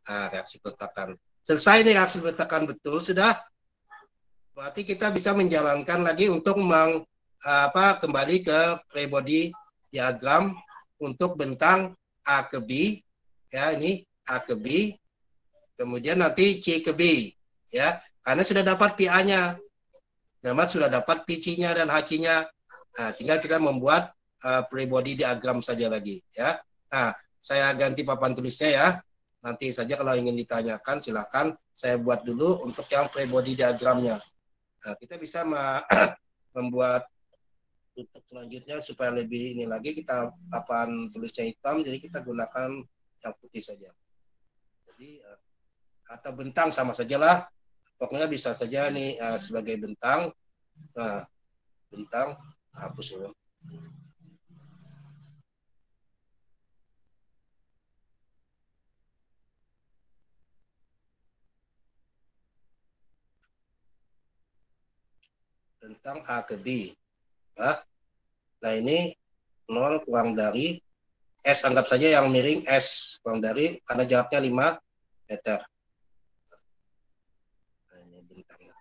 Nah, reaksi peletakan. Selesai nih reaksi peletakan betul sudah. Berarti kita bisa menjalankan lagi untuk kembali ke free body diagram untuk bentang A ke B. Ya, ini A ke B. Kemudian nanti C ke B. Ya, karena sudah dapat PA-nya. Memang sudah dapat PC-nya dan HC-nya. Nah, tinggal kita membuat free body diagram saja lagi. Ya. Nah, saya ganti papan tulisnya ya. Nanti saja kalau ingin ditanyakan silakan saya buat dulu untuk yang free body diagramnya. Nah, kita bisa membuat untuk selanjutnya supaya lebih ini lagi kita papan tulisnya hitam, jadi kita gunakan yang putih saja. Jadi atau bentang sama sajalah. Pokoknya bisa saja nih sebagai bentang. Nah, bentang hapus dulu. Bentang A ke B. Nah ini 0 kurang dari S, anggap saja yang miring S kurang dari, karena jaraknya 5 meter. Nah, ini bentangnya.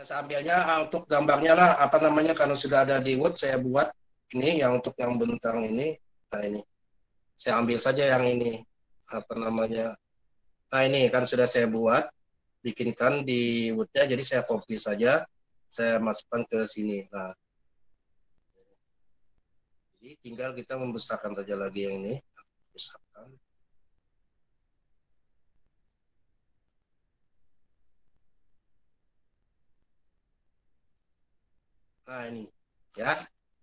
Saya ambilnya untuk gambarnya lah, apa namanya, karena sudah ada di Word, saya buat ini yang untuk yang bentang ini. Nah ini, saya ambil saja yang ini, apa namanya. Nah ini kan sudah saya buat, bikinkan di Word-nya, jadi saya copy saja, saya masukkan ke sini. Nah, jadi tinggal kita membesarkan saja lagi yang ini, besarkan. Nah ini, ya.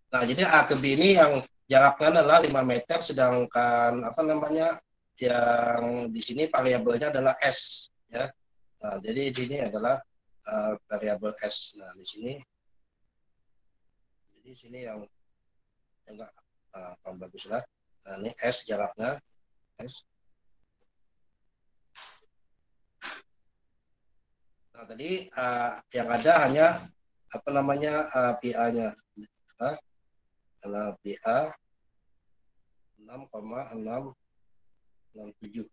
Nah jadi A ke B ini yang jaraknya adalah 5 meter, sedangkan apa namanya yang di sini variabelnya adalah S, ya. Nah, jadi di sini adalah variabel S. Nah di sini, jadi sini yang enggak bagus lah. Nah ini S jaraknya S. Nah tadi yang ada hanya apa namanya PA-nya, adalah PA 6,667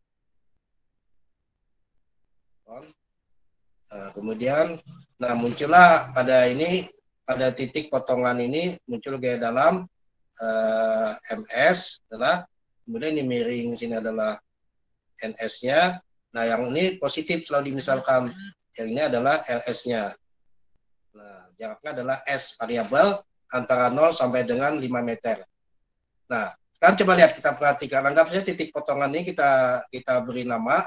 ton. Nah, kemudian, nah muncullah pada titik potongan ini muncul gaya dalam MS adalah, kemudian ini miring sini adalah NS-nya. Nah yang ini positif selalu dimisalkan, yang ini adalah LS-nya. Nah jaraknya adalah S variabel antara 0 sampai dengan 5 meter. Nah kan coba lihat, kita perhatikan, anggap saja titik potongan ini kita beri nama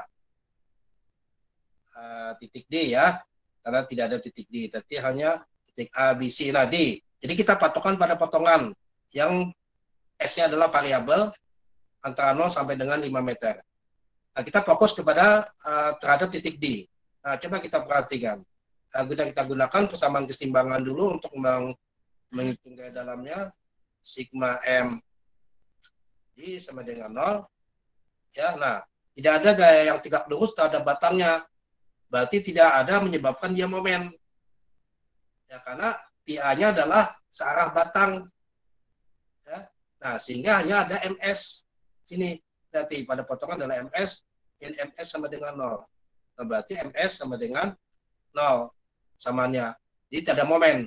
titik D ya, karena tidak ada titik D, tapi hanya titik A, B, C. Nah, D. Jadi kita patokan pada potongan yang S-nya adalah variabel antara 0 sampai dengan 5 meter. Nah, kita fokus kepada terhadap titik D. Nah, coba kita perhatikan. Kita gunakan persamaan kesetimbangan dulu untuk menghitung gaya dalamnya. Sigma M D sama dengan 0. Ya, nah, tidak ada gaya yang tegak lurus terhadap batangnya. Berarti tidak ada menyebabkan dia momen. Ya, karena PA-nya adalah searah batang. Ya. Nah, sehingga hanya ada MS. Sini, berarti pada potongan adalah MS, dan MS sama dengan 0. Nah, berarti MS sama dengan 0 samanya. Jadi tidak ada momen.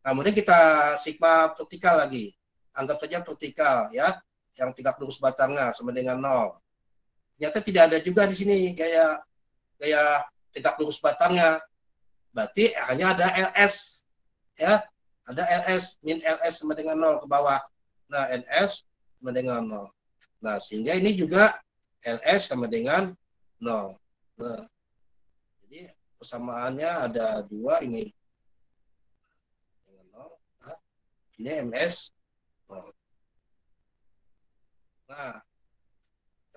Nah, kemudian kita sigma vertikal lagi. Anggap saja vertikal ya, yang tegak lurus batangnya sama dengan 0. Ternyata tidak ada juga di sini gaya tegak lurus batangnya. Berarti hanya ada LS ya, ada LS, min LS sama dengan 0 ke bawah. Nah, NS sama dengan 0. Nah, sehingga ini juga LS sama dengan 0. Nah, jadi persamaannya ada 2 ini. Dengan 0. Nah, ini MS 0. Nah,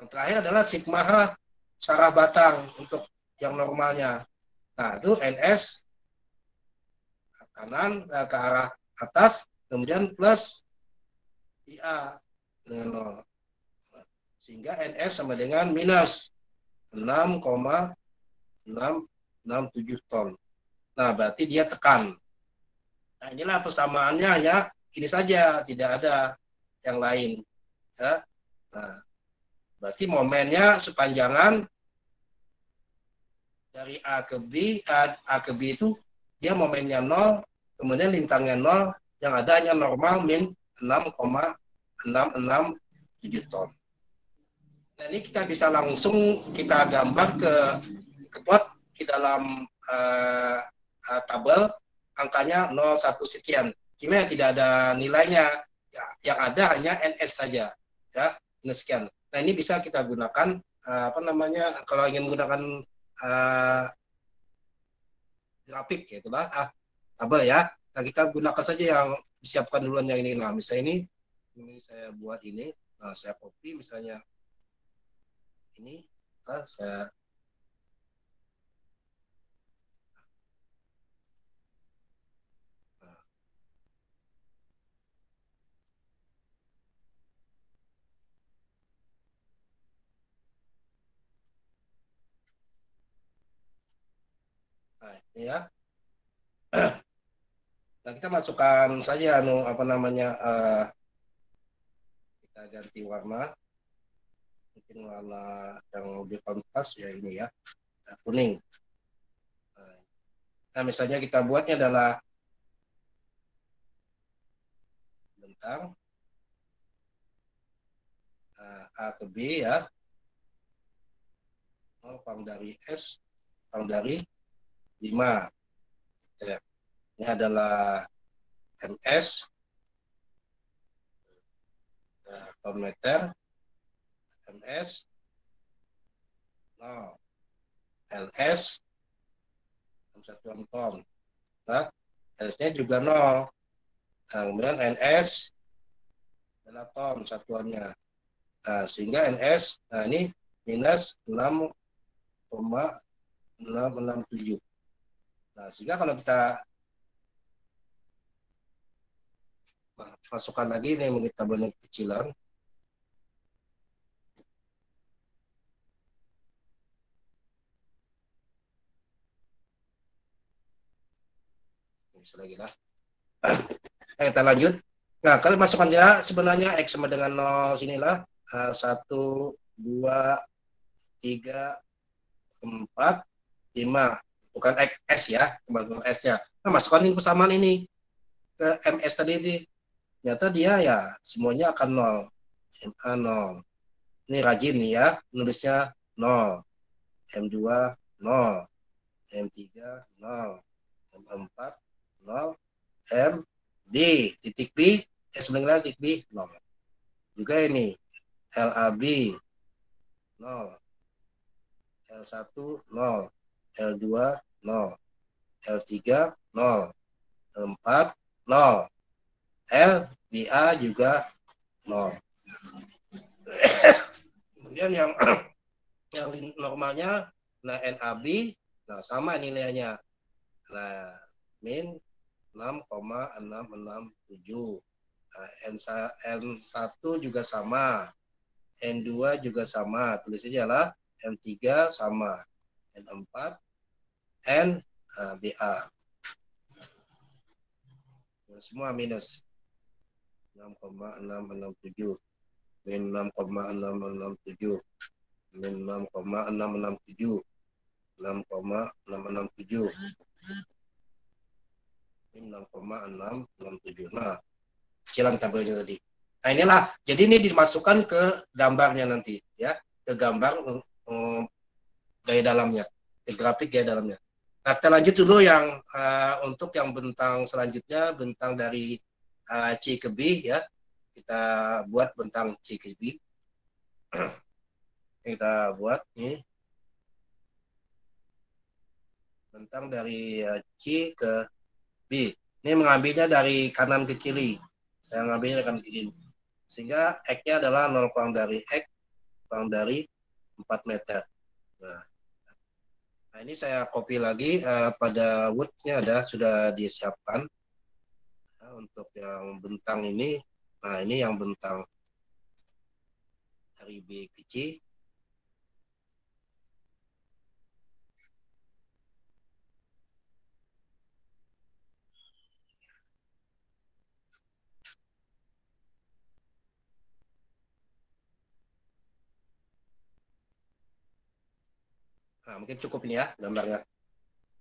yang terakhir adalah sigma H searah batang untuk yang normalnya. Nah, itu NS kanan ke arah atas, kemudian plus IA dengan 0. Sehingga NS sama dengan minus 6,667 ton. Nah, berarti dia tekan. Nah, inilah persamaannya, hanya ini saja, tidak ada yang lain. Ya. Nah, berarti momennya sepanjangan dari A ke B, A ke B itu dia momennya 0, kemudian lintangnya 0, yang ada hanya normal min 6,667 ton. Nah, ini kita bisa langsung kita gambar ke plot di dalam tabel angkanya 01 sekian. Cuma tidak ada nilainya, ya, yang ada hanya NS saja, ya, ini sekian. Nah, ini bisa kita gunakan kalau ingin menggunakan grafik, ya itulah tabel ya. Nah, kita gunakan saja yang disiapkan duluan yang ini. Nah, misalnya ini saya buat ini, nah, saya copy misalnya ini, saya nah, ini ya. Nah, kita masukkan saja kita ganti warna, mungkin warna yang lebih kontras ya, ini ya, kuning. Nah, misalnya kita buatnya adalah bentang A ke B ya, pang dari S, pang dari 5 ya. Ini adalah MS ton meter, MS 0, LS satuan ton. Nah, LS-nya juga 0. Nah, kemudian NS adalah ton satuannya. Nah, sehingga NS, nah ini minus 6,667. Nah, sehingga kalau kita masukkan lagi nih menit tabelnya kecilan, bisa lagi lah. Kita lanjut. Nah, kalau masukkannya sebenarnya X sama dengan 0 sinilah. 1, 2, 3, 4, 5. Bukan XS ya, teman-teman S-nya. Nah, masukkan ini persamaan ini ke MS tadi ini. Ternyata dia ya semuanya akan 0. MA 0. Ini rajin nih ya, nulisnya 0. M2 0. M3 0. M4 0. M D titik B, sebenarnya titik B 0. Juga ini LAB 0, L1 0, L2 0, L3 0, 4 0, LBA juga 0. Kemudian yang normalnya, nah NAB, nah sama nilainya, nah min 6,667. Nah, N1 juga sama, N2 juga sama, tulis aja lah, N3 sama, N4, NBA. Semua minus 6,667, min 6,667, min 6,667, 6,667, min 6,667. Nah, kecilan tabelnya tadi. Nah, inilah, jadi ini dimasukkan ke gambarnya nanti ya, ke gambar gaya dalamnya, ke grafik gaya dalamnya. Nah, kita lanjut dulu yang untuk yang bentang selanjutnya, bentang dari C ke B ya. Kita buat bentang C ke B. Kita buat nih bentang dari C ke B. Ini mengambilnya dari kanan ke kiri. Saya ngambilnya dari kanan ke kiri. Sehingga X-nya adalah 0 kurang dari X kurang dari 4 meter. Nah, ini saya copy lagi, pada Word-nya sudah disiapkan. Nah, untuk yang bentang ini Nah, ini yang bentang dari B ke C. Nah, mungkin cukup ini ya gambarnya.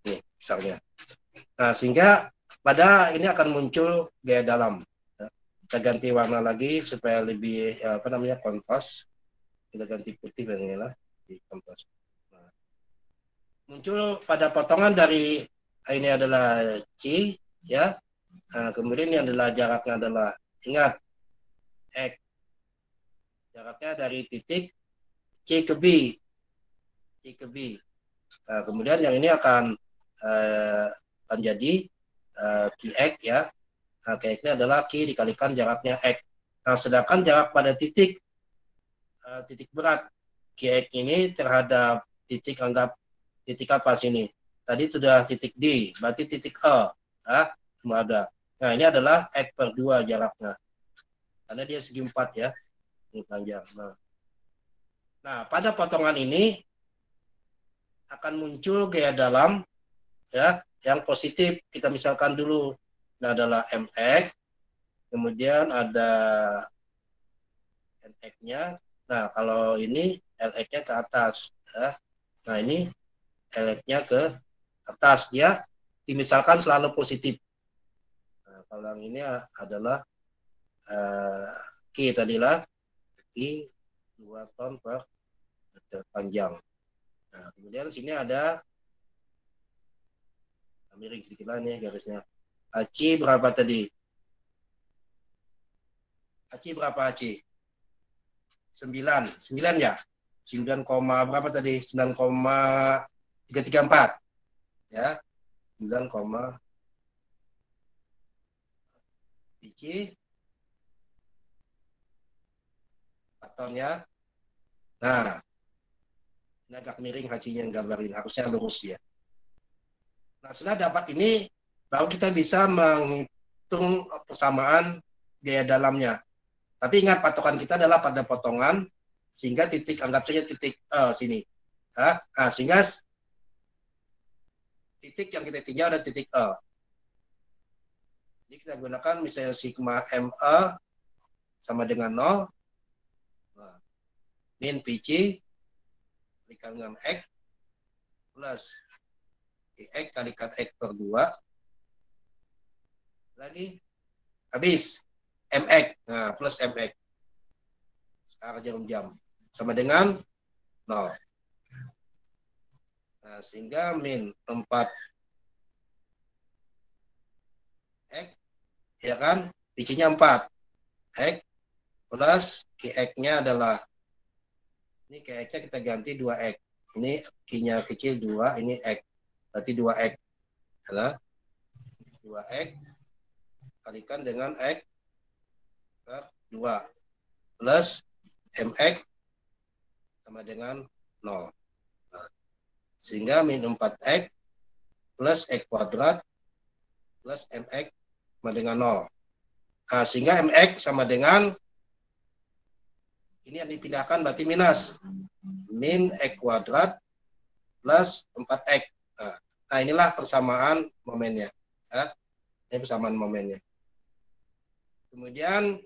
Nih, misalnya. Nah, sehingga pada ini akan muncul gaya dalam. Kita ganti warna lagi supaya lebih apa namanya kontras. Kita ganti putih lah di kontras. Nah, muncul pada potongan dari ini adalah C ya. Nah, kemudian ini adalah jaraknya adalah ingat X. Jaraknya dari titik C ke B. C ke B. Nah, kemudian yang ini akan jadi QX ya. Nah, QX-nya adalah Q dikalikan jaraknya X. Nah, sedangkan jarak pada titik berat QX ini terhadap titik, anggap titik apa sini? Tadi sudah titik D, berarti titik E. Semua ada. Nah, ini adalah X per 2 jaraknya. Karena dia segi 4 ya. Ini panjang. Nah, pada potongan ini akan muncul gaya dalam ya yang positif. Kita misalkan dulu ini adalah MX, kemudian ada NX-nya. Nah, kalau ini LX-nya ke atas ya. Nah, ini LX-nya ke atas, dia dimisalkan selalu positif. Nah, kalau yang ini adalah Q tadilah Q 2 ton per meter panjang. Nah, kemudian sini ada miring sedikit lah nih garisnya. Aci berapa tadi? Aci berapa Aci? 9 ya? 9, berapa tadi? 9,334 ya. 9, biji 4 ton ya. Nah, ini agak miring hacinya yang gambarin, harusnya lurus ya. Nah, setelah dapat ini, baru kita bisa menghitung persamaan gaya dalamnya. Tapi ingat, patokan kita adalah pada potongan, sehingga titik, anggap saja titik sini. Nah, sehingga titik yang kita tinjau ada titik E. Jadi kita gunakan misalnya sigma ME sama dengan 0. Nah, min PC kalikan dengan X plus X kalikan X per 2. Lagi habis MX. Nah, plus MX. Sekarang jarum jam. Sama dengan 0. Nah, sehingga min 4 X, ya kan? PC-nya 4. X plus QX-nya adalah, ini QX-nya kita ganti 2X. Ini Q-nya kecil 2, ini X. Berarti 2X. Adalah 2X kalikan dengan X per 2. Plus MX sama dengan 0. Nah, sehingga min 4X plus X kuadrat plus MX sama dengan 0. Nah, sehingga MX sama dengan, ini yang dipindahkan berarti minus. Min X kuadrat plus 4X. Nah, inilah persamaan momennya. Ini persamaan momennya. Kemudian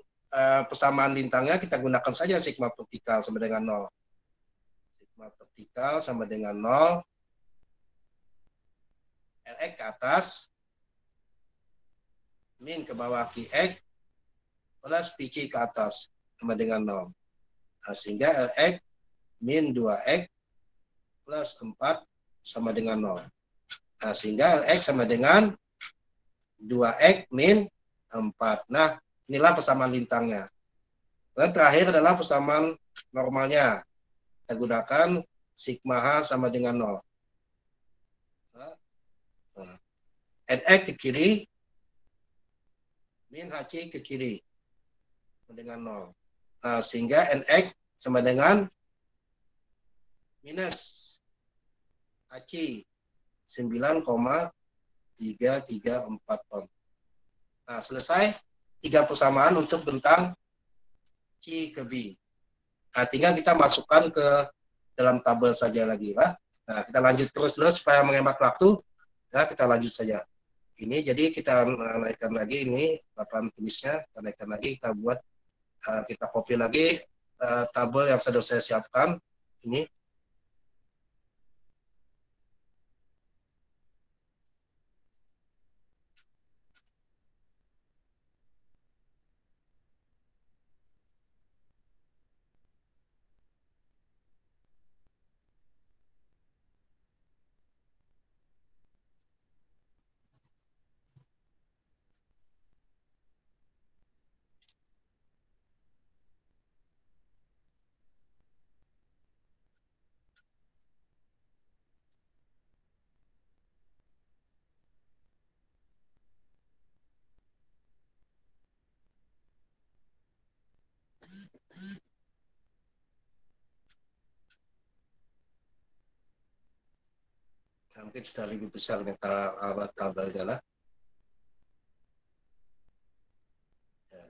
persamaan lintangnya kita gunakan saja sigma vertikal sama dengan 0. Sigma vertikal sama dengan 0. LX ke atas, min ke bawah QX, plus PC ke atas sama dengan 0. Nah, sehingga LX min 2X plus 4 sama dengan 0. Nah, sehingga LX sama dengan 2X min 4. Nah, inilah persamaan lintangnya. Dan terakhir adalah persamaan normalnya. Kita gunakan sigma H sama dengan 0. Nah, NX ke kiri, min HC ke kiri sama dengan 0. Nah, sehingga NX sama dengan minus HC 9,334 ton. Nah, selesai. 3 persamaan untuk bentang C ke B. Nah, tinggal kita masukkan ke dalam tabel saja lagi lah. Nah, kita lanjut terus dulu supaya menghemat waktu. Ya, kita lanjut saja. Ini jadi kita naikkan lagi ini papan tulisnya, kita naikkan lagi, kita buat kita copy lagi tabel yang sudah saya siapkan ini. Mungkin sudah lebih besar tabelnya lah. Ya.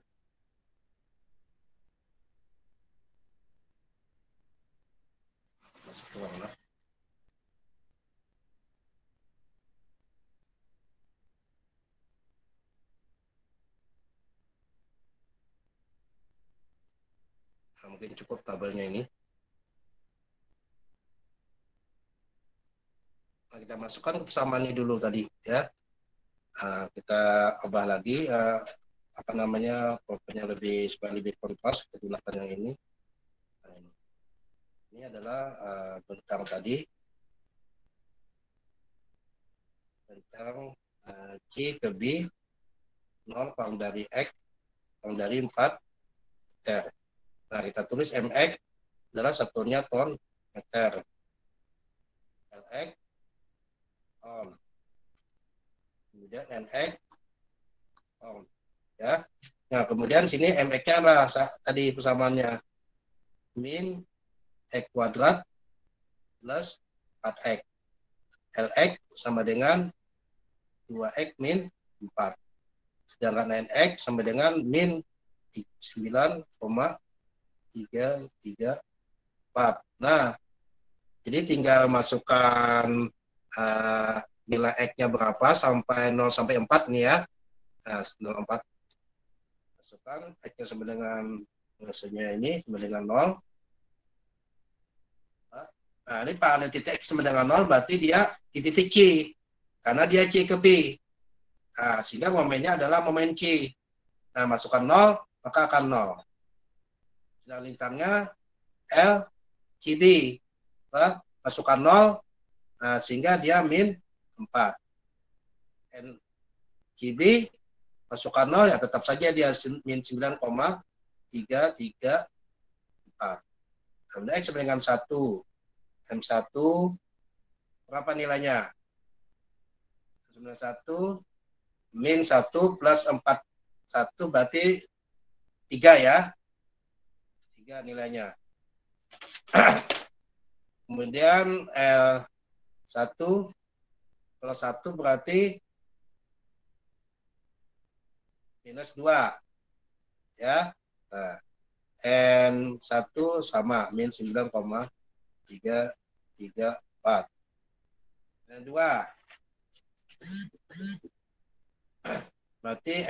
Masuk ruang lah. Nah, mungkin cukup tabelnya ini. Nah, kita masukkan ke persamaannya dulu tadi ya. Nah, kita ubah lagi apa namanya fontnya lebih supaya lebih kontras, kita gunakan yang ini. Nah, ini adalah bentang tadi, bentang C ke B, 0 kurang dari X kurang dari 4 meter. Nah, kita tulis MX adalah satunya ton meter. LX ton. Kemudian NX ton. Ya. Nah, kemudian sini MX-nya apa tadi persamaannya? Min X kuadrat plus 4X. LX sama dengan 2X min 4. Sedangkan NX sama dengan min 9,334. Nah, jadi tinggal masukkan nilai X-nya berapa sampai 0 sampai 4 nih ya. Nah, 0,4. Masukkan X-nya sama dengan biasanya ini sama dengan 0. Nah, ini pada titik X sama dengan 0 berarti dia di titik C. Karena dia C ke B. Nah, sehingga momennya adalah momen C. Nah, masukkan 0, maka akan 0. Sedang lintangnya L, CB. Masukkan 0, nah, sehingga dia min 4. N, CB, masukkan 0, ya tetap saja dia min 9,334. Kemudian X sama dengan 1. M1, berapa nilainya? 91 min 1 plus 4. 1 berarti 3 ya. 3 nilainya. Kemudian L1 kalau 1 berarti minus 2 ya. Nah, N1 sama min 9,334. Dan 2 berarti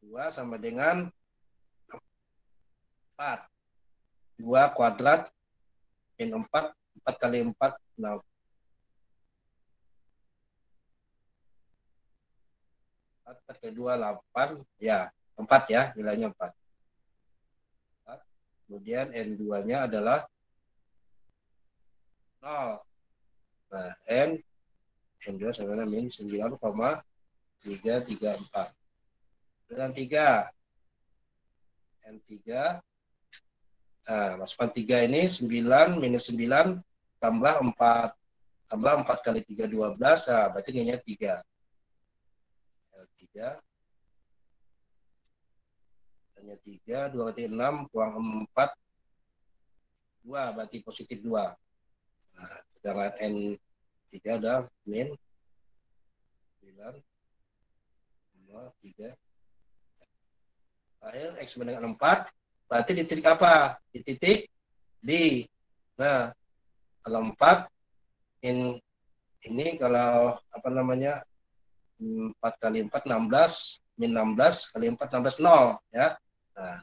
M2 sama dengan 4. 2 kuadrat min 4. 4 kali 4, 6. 4 kali 2, 8. Ya, 4 ya, nilainya 4. Kemudian N2-nya adalah 0. Nah, N2 sama dengan min 9,334. Dengan 3. N3. Nah, masukkan 3 ini, 9 minus 9 tambah 4. Tambah 4 kali 3, 12. Nah, berarti nilainya 3. L3. Hanya 3, 2 kali 6, kurang 4. 2, berarti positif 2. Nah, sedangkan N3 ada min 9, 3. X sama dengan 4, berarti di titik apa? Di titik B. Nah, kalau 4, ini kalau apa namanya, 4 kali 4, 16, min 16, kali 4, 16, 0. Ya. Nah,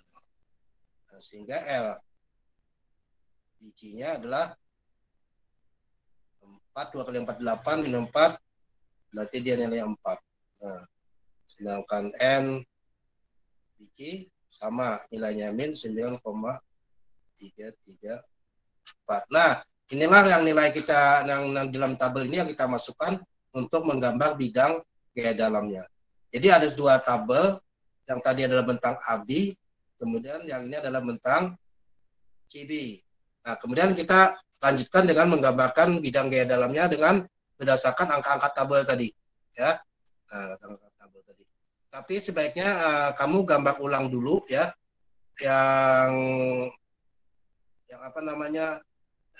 sehingga L biji-nya adalah 4, 2 kali 4, 8, min 4, berarti dia nilai 4. Nah, sedangkan N biji sama nilainya min 9,334. Nah, inilah yang nilai kita yang dalam tabel ini yang kita masukkan untuk menggambar bidang gaya dalamnya. Jadi ada dua tabel, yang tadi adalah bentang AB, kemudian yang ini adalah bentang CB. Nah, kemudian kita lanjutkan dengan menggambarkan bidang gaya dalamnya dengan berdasarkan angka-angka tabel tadi, ya. Nah, angka tabel tadi. Tapi sebaiknya kamu gambar ulang dulu ya, yang apa namanya,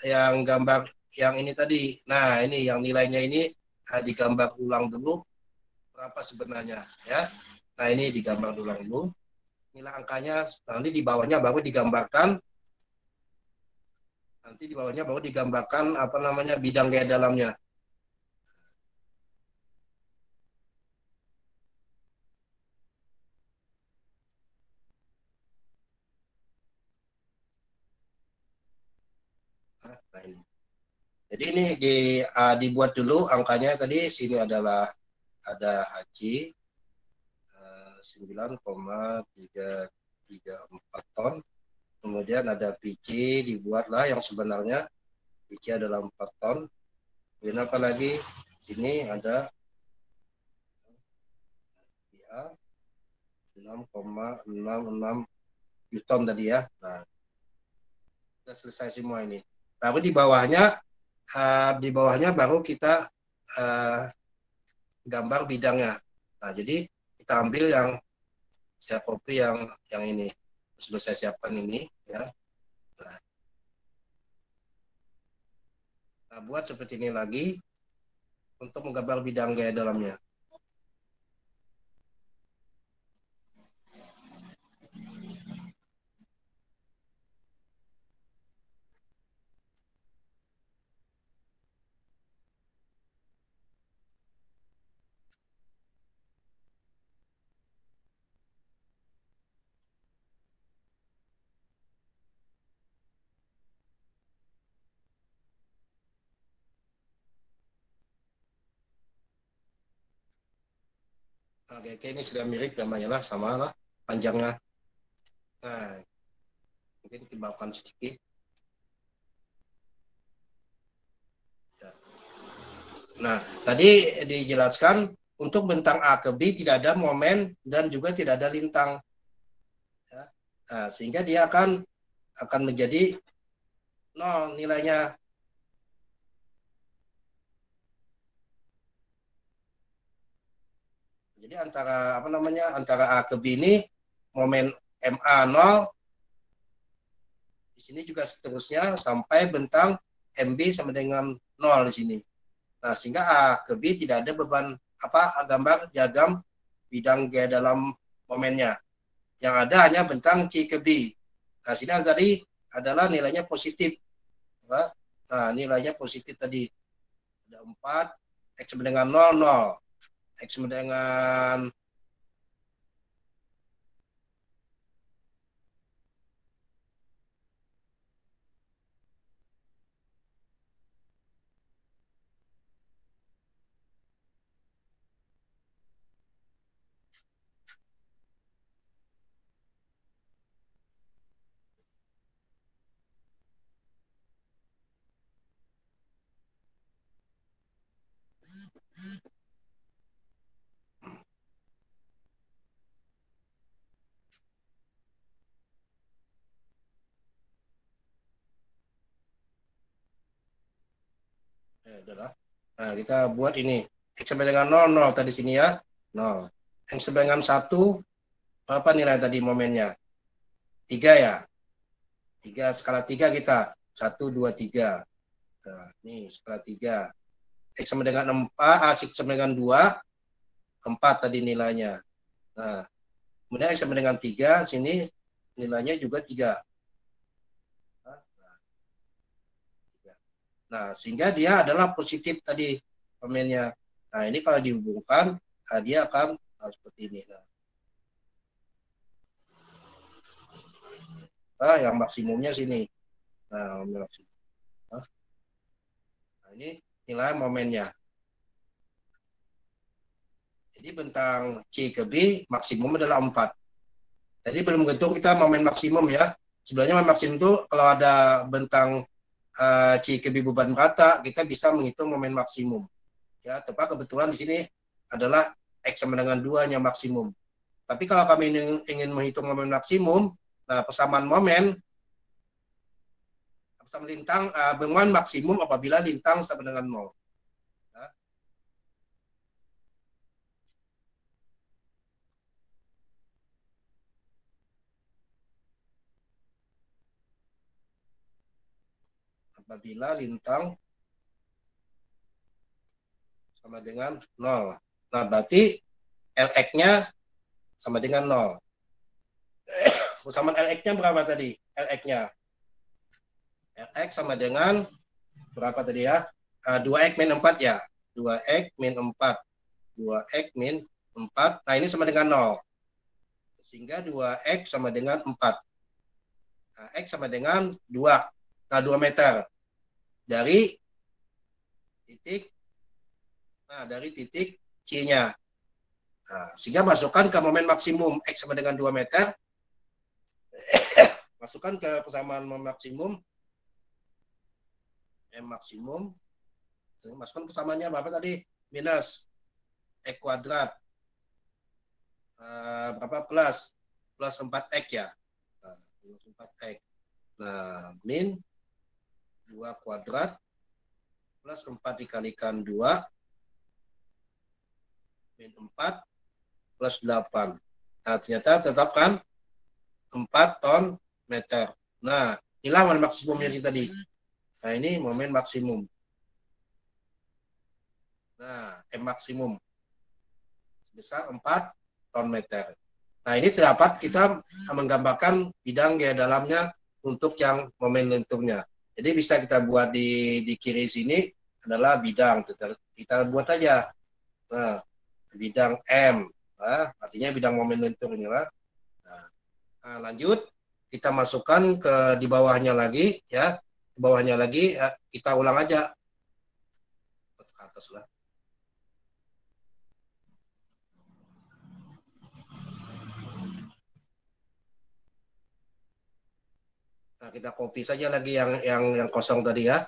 yang gambar yang ini tadi. Nah, ini yang nilainya ini digambar ulang dulu berapa sebenarnya ya. Nah, ini digambar ulang dulu. Nilai angkanya, nanti di bawahnya baru digambarkan. Nanti di bawahnya baru digambarkan apa namanya, bidang gaya dalamnya. Nah, ini. Jadi ini dibuat dulu angkanya tadi. Sini adalah ada haji 9,334 ton. Kemudian ada PC dibuatlah yang sebenarnya. PC adalah 4 ton. Kemudian apa lagi? Ini ada ya, 6,66 Newton tadi ya. Nah, kita selesai semua ini. Baru di bawahnya baru kita gambar bidangnya. Nah, jadi kita ambil yang saya copy yang ini. Sudah saya siapkan ini ya. Nah, buat seperti ini lagi untuk menggambar bidang gaya dalamnya. Nah, kayak ini sudah mirip namanya lah, sama lah panjangnya. Nah, mungkin tambahkan sedikit. Ya. Nah, tadi dijelaskan untuk bentang A ke B tidak ada momen dan juga tidak ada lintang. Ya. Nah, sehingga dia akan menjadi 0 nilainya. Jadi antara apa namanya, antara A ke B ini momen MA 0, di sini juga seterusnya sampai bentang MB sama dengan 0 di sini. Nah, sehingga A ke B tidak ada beban gambar diagram bidang gaya dalam momennya. Yang ada hanya bentang C ke B. Nah, sini tadi adalah nilainya positif. Nah, nilainya positif tadi. Ada 4, X sama dengan 0, 0. X sama dengan nah, kita buat ini. X sama dengan 0, 0 tadi sini ya. 0. X sama dengan 1, apa nilai tadi momennya? 3 ya. 3, skala 3 kita. 1, 2, 3. Nah, ini skala 3. X sama dengan 4, X sama dengan 2, 4 tadi nilainya. Nah, Kemudian X sama dengan 3, sini nilainya juga 3. Nah, sehingga dia adalah positif tadi komennya. Nah, ini kalau dihubungkan, dia akan seperti ini. Nah, yang maksimumnya sini. Nah, maksimum. Nah, ini nilai momennya. Jadi bentang C ke B maksimum adalah 4. Jadi belum tentu kita momen maksimum ya. Sebenarnya momen maksimum itu kalau ada bentang C ke B beban rata, kita bisa menghitung momen maksimum. Ya, tepat kebetulan di sini adalah X sama dengan 2-nya maksimum. Tapi kalau kami ingin menghitung momen maksimum, nah persamaan momen sama lintang bermomen maksimum apabila lintang sama dengan 0. Ya. Apabila lintang sama dengan 0. Nah, berarti Lx-nya sama dengan 0. Persamaan Lx-nya berapa tadi? Lx-nya. Lx sama dengan berapa tadi ya? 2x min 4 ya. 2x min 4. 2x min 4. Nah, ini sama dengan 0. Sehingga 2x sama dengan 4. Nah, x sama dengan 2. Nah, 2 meter. Dari titik C-nya. Nah, sehingga masukkan ke momen maksimum X sama dengan 2 meter. Masukkan ke persamaan momen maksimum. M maksimum. Masukkan persamaannya berapa tadi? Minus X kuadrat. Berapa plus? Plus 4X ya. Nah, plus 4X. Nah, min 2 kuadrat plus 4 dikalikan 2 min 4 plus 8. Nah, ternyata tetap kan 4 ton meter. Nah, inilah momen maksimumnya sih tadi. Nah, ini momen maksimum. Nah, M maksimum sebesar 4 ton meter. Nah, ini terdapat kita menggambarkan bidang di dalamnya untuk yang momen lenturnya. Jadi bisa kita buat di kiri sini adalah bidang. Kita buat aja. Nah, bidang M. Nah, artinya bidang momen lentur inilah. Nah, lanjut kita masukkan ke di bawahnya lagi ya. Di bawahnya lagi kita ulang aja ke atas lah. Nah, kita copy saja lagi yang kosong tadi ya.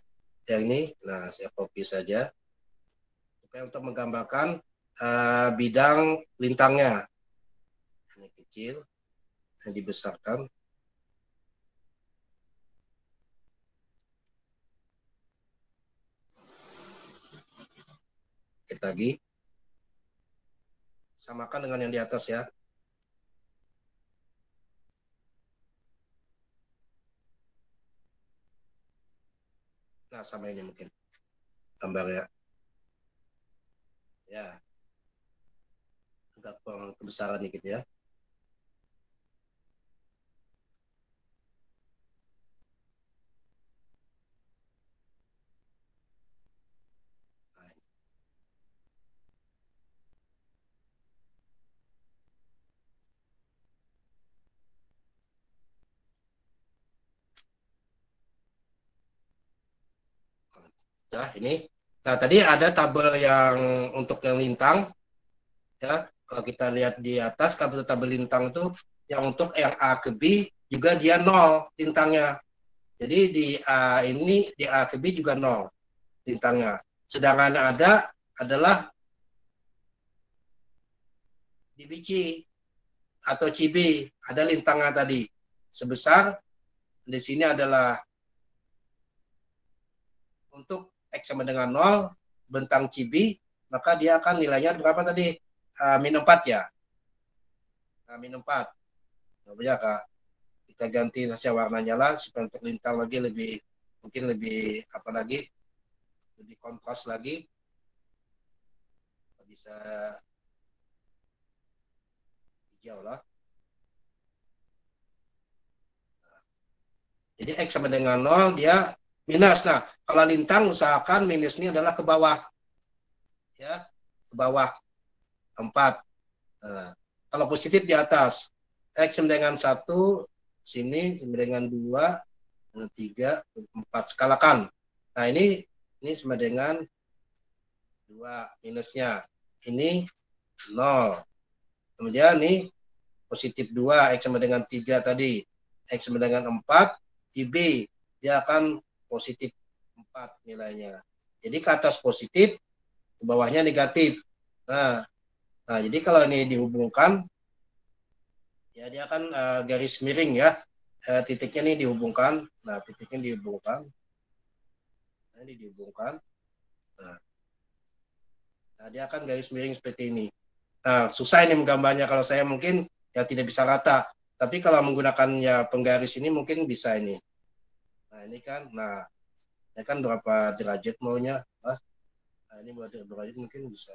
Yang ini. Nah, saya copy saja supaya untuk menggambarkan bidang lintangnya. Ini kecil, yang dibesarkan. Kita lagi samakan dengan yang di atas ya. Nah, sama ini mungkin gambar ya. Ya, agak kebesaran dikit ya. Nah, ini. Nah, tadi ada tabel yang untuk yang lintang ya. Kalau kita lihat di atas tabel lintang itu yang untuk yang A ke B juga dia 0 lintangnya. Jadi di A ini di A ke B juga 0 lintangnya. Sedangkan ada adalah di B C atau CB ada lintangnya tadi sebesar di sini adalah untuk X sama dengan 0 bentang CB maka dia akan nilainya berapa tadi? Min 4 ya. Min 4. Ya, Kak. Kita ganti saja warnanya lah supaya untuk lintang lagi lebih mungkin lebih apa lagi? Lebih kontras lagi. Bisa hijau lah. Jadi X sama dengan 0 dia minus. Nah, kalau lintang usahakan minus ini adalah ke bawah. Ya, ke bawah 4. Nah, kalau positif di atas. X sama dengan 1, sini sama dengan 2, 3, 4. Skalakan. Nah, ini sama dengan 2 minusnya. Ini 0. Kemudian nih positif 2, X sama dengan 3 tadi. X sama dengan 4, di B dia akan positif 4 nilainya. Jadi ke atas positif, ke bawahnya negatif. Nah, jadi kalau ini dihubungkan, ya dia akan garis miring ya. Titiknya ini dihubungkan. Nah, titiknya dihubungkan. Nah, ini dihubungkan. Nah, dia akan garis miring seperti ini. Nah, susah ini menggambarnya. Kalau saya mungkin ya tidak bisa rata. Tapi kalau menggunakan ya penggaris ini mungkin bisa ini. Nah, ini kan berapa derajat maunya. Nah, ini berapa derajat mungkin bisa.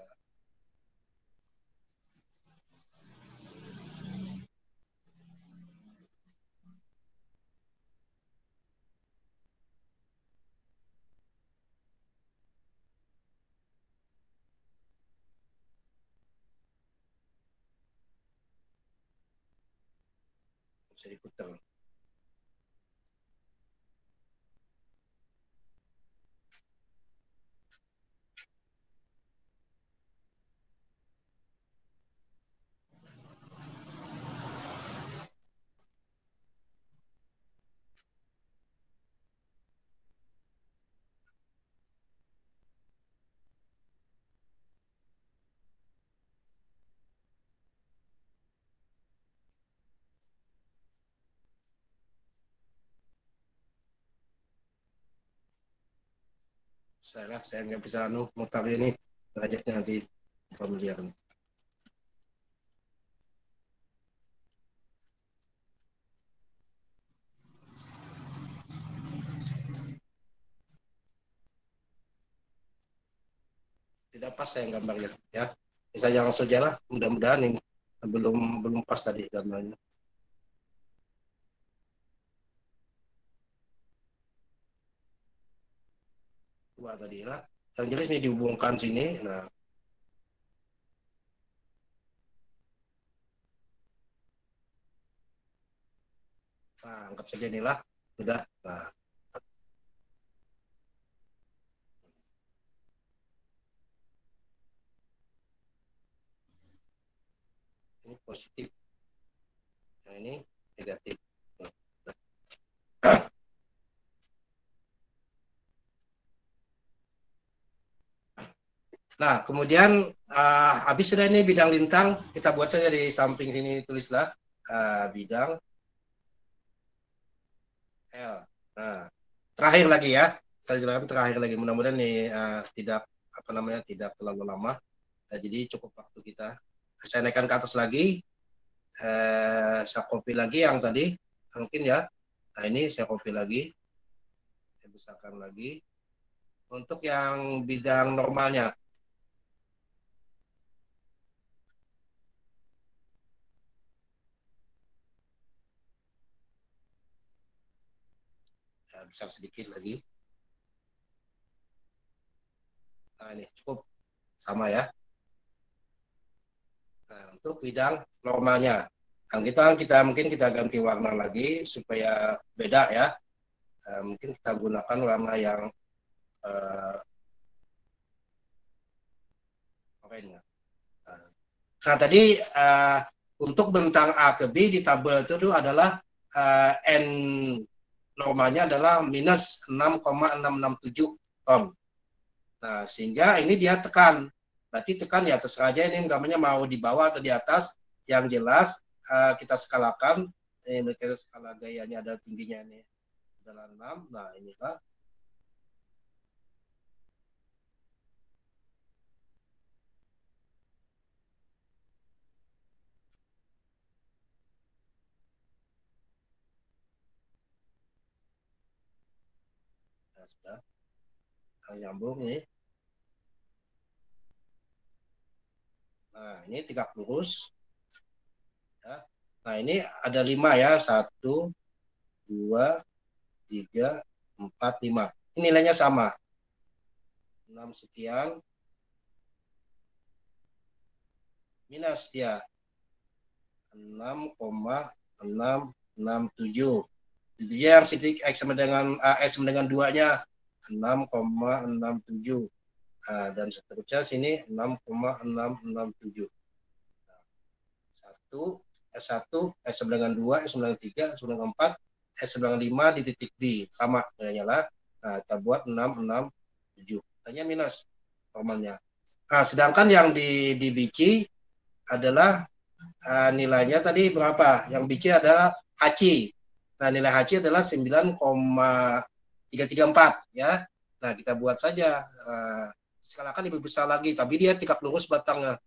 Bisa diputar. Saya nggak bisa mutar ini derajatnya nanti familiar. Tidak pas saya gambarnya ya. Bisa langsung saja lah, mudah-mudahan ini belum pas tadi gambarnya. Dua tadi lah. Yang jelas ini dihubungkan sini. Nah, anggap saja inilah sudah. Nah, ini positif. Nah, ini negatif. Nah, kemudian habis sudah ini bidang lintang, kita buat saja di samping sini tulislah bidang L. Nah, terakhir lagi ya, saya jelaskan terakhir lagi. Mudah-mudahan nih tidak tidak terlalu lama. Jadi cukup waktu kita. Saya naikkan ke atas lagi. Saya copy lagi yang tadi mungkin ya. Nah, ini saya copy lagi. Saya besarkan lagi. Untuk yang bidang normalnya. Besar sedikit lagi. Nah, ini cukup sama ya. Nah, untuk bidang normalnya. Nah, mungkin kita ganti warna lagi supaya beda ya. Mungkin kita gunakan warna yang oranye. Nah, tadi untuk bentang A ke B di tabel itu adalah N normalnya adalah minus 6,667 ton. Nah, sehingga ini dia tekan. Berarti tekan ya terserah aja ini gambarnya mau di bawah atau di atas. Yang jelas kita skalakan. Ini kita skala gayanya ada tingginya ini adalah 6. Nah, inilah. Nah, sudah. Nah, nyambung nih. Nah, ini tegak lurus. Ya. Nah, ini ada 5 ya. 1, 2, 3, 4, 5. Ini nilainya sama. 6 sekian. Minus dia. 6,667. Itu yang titik X sama dengan S sama dengan 2-nya 6,67. Nah, dan seterusnya sini 6,667. 1, S sama dengan 2, S sama dengan 3, S sama dengan 4, S sama dengan 5 di titik D. Sama nilainya lah. Nah, kita buat 667. Tanya minus normalnya. Nah, sedangkan yang di BC adalah nilainya tadi berapa? Yang BC adalah HC. Nah, nilai HC adalah 9,334 ya. Nah, kita buat saja skalakan lebih besar lagi, tapi dia tegak lurus batangnya.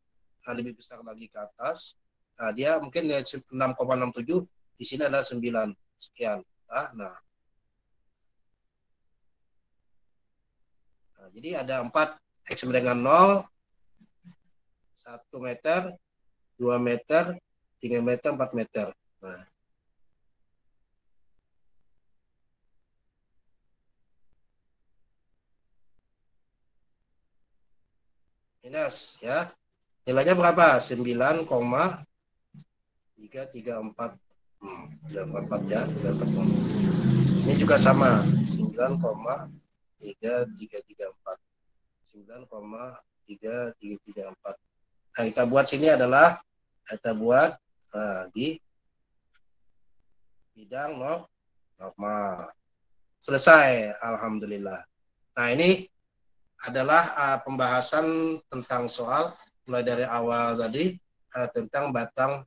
Lebih besar lagi ke atas. Nah, dia mungkin 6,67, di sini ada 9 sekian. Nah, jadi ada 4 X sama dengan 0, 1 meter, 2 meter, 3 meter, 4 meter. Nah, minus ya. Nilainya berapa? 9,334. 344 ya, 344. Ini juga sama, 9,3334. 9,3334. Nah, kita buat sini adalah kita buat di bidang normal. Selesai, alhamdulillah. Nah, ini adalah pembahasan tentang soal mulai dari awal tadi tentang batang